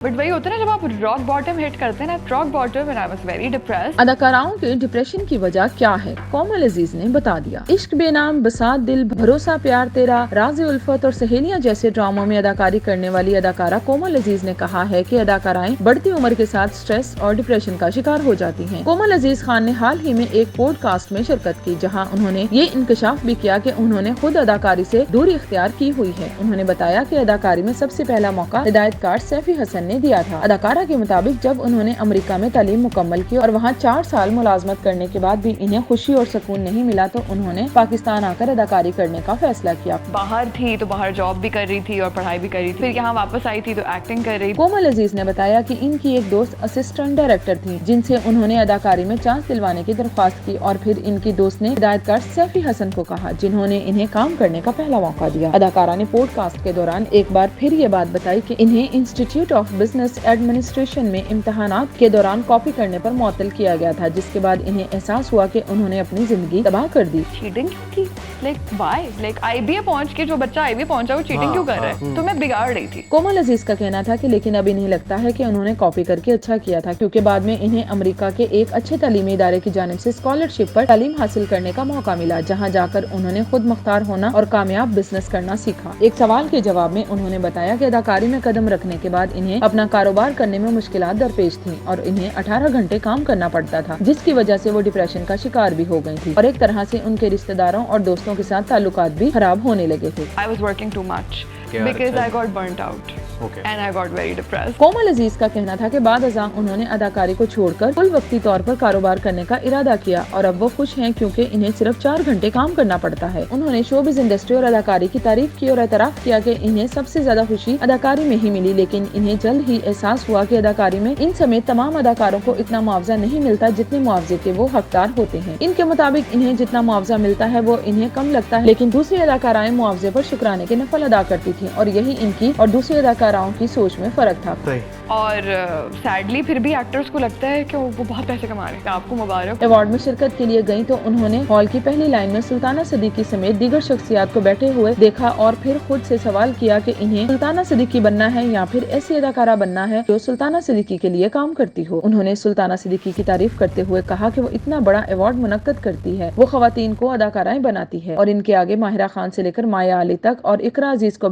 But वही होता है ना, जब आप रॉक बॉटम हिट करते हैं ना, rock bottom and I was very depressed. अदाकाराओं के डिप्रेशन की वजह क्या है, कोमल अजीज ने बता दिया। इश्क बेनाम, बसात दिल, भरोसा प्यार तेरा, राज़े उल्फत और सहेलियां जैसे ड्रामों में अदाकारी करने वाली अदाकारा कोमल अजीज ने कहा है कि अदाकाराएं बढ़ती उम्र के साथ स्ट्रेस और डिप्रेशन का शिकार हो जाती हैं। कोमल अजीज खान ने हाल ही में एक पॉडकास्ट में शिरकत की, जहां उन्होंने ये इंकशाफ भी किया कि उन्होंने खुद अदाकारी से दूरी इख्तियार की हुई है। उन्होंने बताया कि अदाकारी में सबसे पहला मौका हिदायतकार सैफी हसन ने दिया था। अदाकारा के मुताबिक जब उन्होंने अमेरिका में तालीम मुकम्मल की और वहाँ 4 साल मुलाजमत करने के बाद भी इन्हें खुशी और सुकून नहीं मिला, तो उन्होंने पाकिस्तान आकर अदाकारी करने का फैसला किया। बाहर थी तो बाहर जॉब भी कर रही थी और पढ़ाई भी कर रही थी, फिर यहाँ वापस आई थी तो एक्टिंग कर रही थी। कोमल अजीज ने बताया कि इनकी एक दोस्त असिस्टेंट डायरेक्टर थी, जिनसे उन्होंने अदाकारी में चांस दिलवाने की दरख्वास्त की और फिर इनकी दोस्त ने हिदायतकार सैफी हसन को कहा, जिन्होंने इन्हें काम करने का पहला मौका दिया। अदाकारा ने पॉडकास्ट के दौरान एक बार फिर ये बात बताई कि इन्हें इंस्टीट्यूट ऑफ बिजनेस एडमिनिस्ट्रेशन में इम्तहानात के दौरान कॉपी करने पर मुअत्तल किया गया था, जिसके बाद इन्हें एहसास हुआ कि उन्होंने अपनी जिंदगी तबाह कर दी। चीटिंग क्यों की? Like why? लाइक आईबीए पहुंच के जो बच्चा आईबीए पहुंचा वो चीटिंग क्यों कर रहा है? तो मैं बिगाड़ रही थी। कोमल अजीज का कहना था कि लेकिन अब इन्हें लगता है कि उन्होंने कॉपी करके अच्छा किया था, क्योंकि बाद में इन्हें अमेरिका के एक अच्छे तालीमी इदारे की जानिब से स्कॉलरशिप पर तालीम हासिल करने का मौका मिला, जहां जाकर उन्होंने खुद मुख्तार होना और कामयाब बिजनेस करना सीखा। एक सवाल के जवाब में उन्होंने बताया कि अदाकारी में कदम रखने के बाद इन्हें अपना कारोबार करने में मुश्किलात दरपेश थी और इन्हें 18 घंटे काम करना पड़ता था, जिसकी वजह से वो डिप्रेशन का शिकार भी हो गई थी और एक तरह से उनके रिश्तेदारों और दोस्तों के साथ ताल्लुकात भी खराब होने लगे थे। I was working too much because I got burnt out and I got very depressed. कोमल अजीज का कहना था कि बाद अज़ां उन्होंने अदाकारी को छोड़कर कुल वक्ती तौर पर कारोबार करने का इरादा किया और अब वो खुश हैं, क्योंकि इन्हें सिर्फ 4 घंटे काम करना पड़ता है। उन्होंने शोबिज़ इंडस्ट्री और अदाकारी की तारीफ की और एतराफ़ किया कि इन्हें सबसे ज्यादा खुशी अदाकारी में ही मिली, लेकिन इन्हें जल्द ही एहसास हुआ कि अदाकारी में इन समेत तमाम अदाकारों को इतना मुआवजा नहीं मिलता जितने मुआवजे के वो हकदार होते हैं। इनके मुताबिक इन्हें जितना मुआवजा मिलता है वो इन्हें कम लगता है, लेकिन दूसरी अदाकाराएं मुआवजे पर शुक्राने के नफल अदा करती थी और यही इनकी और दूसरी अदाकाराओं की सोच में फर्क था। और सैडली फिर भी एक्टर्स को लगता है कि वो बहुत पैसे कमा रहे हैं। आपको मुबारक। अवार्ड में शिरकत के लिए गयी तो उन्होंने हॉल की पहली लाइन में सुल्ताना सिद्दीकी समेत दीगर शख्सियात को बैठे हुए देखा और फिर खुद से सवाल किया कि इन्हें सुल्ताना सिद्दीकी बनना है या फिर ऐसी अदाकारा बनना है जो सुल्ताना सिद्दीकी के लिए काम करती हो। उन्होंने सुल्ताना सिद्दीकी की तारीफ करते हुए कहा कि वो इतना बड़ा अवार्ड मुनक्कद करती है, वो खवातीन को अदाकाराएं बनाती है और इनके आगे माहिरा खान से लेकर माया अली तक और इकरा अजीज को